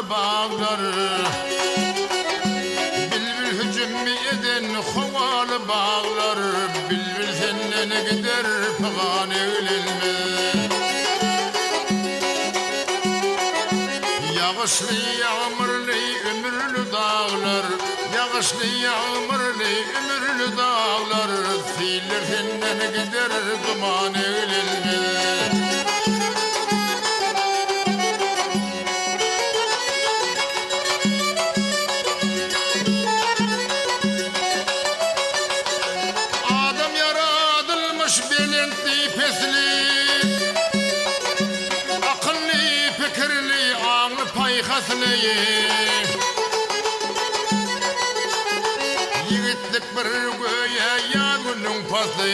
bağları Bülbül hücum eden hovalı bağları Bülbül senden gider pıgan eğlenme Yağışlı yağmurlu ömürlü dağlar Yağışlı yağmurlu ömürlü dağlar Fiiller senden gider duman eğlenme Adam yaratılmış belentli pesli Akıllı fikirli ağlı paykaslı Yigitlik bir göğe yağının paslı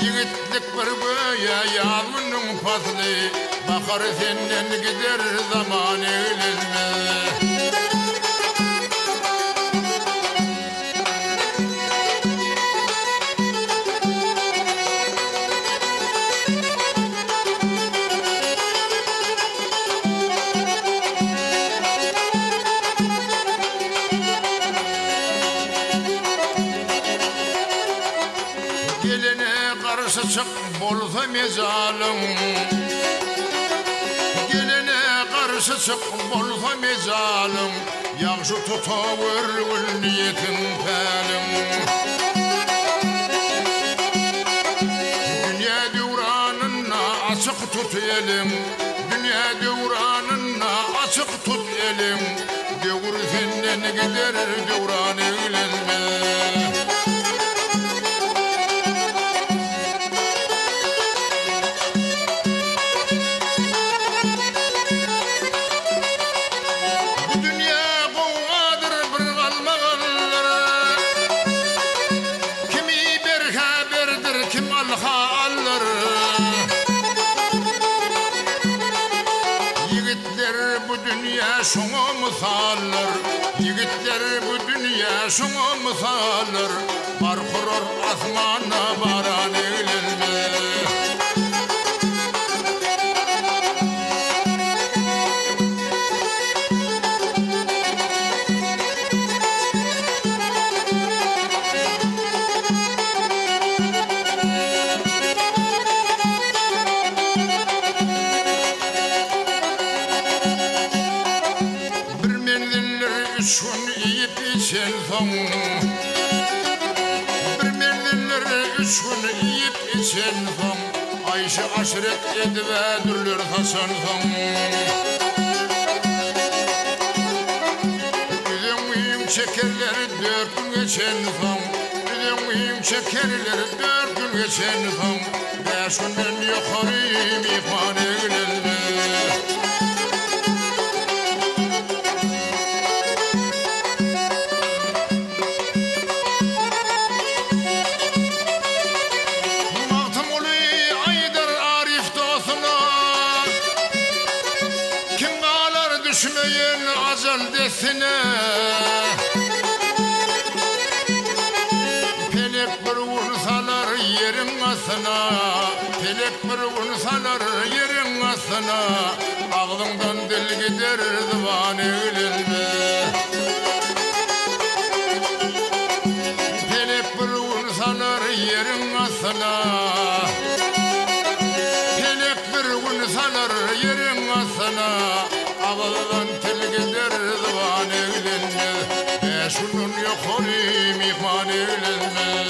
Yigitlik bir göğe yağının paslı Bakar senden gider zaman eğlenme Gelene karşı çık bolsa mezalım Gelene karşı çık bolsa mezalım Yaxşı tutavır gül niyetin pelim Dünya devranına açık tut elim Dünya devranına açık tut elim Devur senden gider devran eğlenme Yigitler bu dünya şuna misallar Yigitler bu dünya şuna misallar Bar kurur asmana baran eğlenme Üç gün yiyip içen son Bir mendiller üç gün yiyip içen son Ayşe aşiret edivedürler taşan son Üden mühim çekerler 4 gün geçen son Üden mühim çekerler 4 gün geçen son 5 günden yukarıyım ihman eğlenme Düşmeyen acel desine Pelek bir vursalar yerin asına Pelek bir vursalar yerin asına Ağlından dil gider divan eğlenme Pelek bir vursalar yerin asına Pelek bir vursalar yerin asına Ağladan tel gider divan eğlenme Şunun yok olayım ihman eğlenme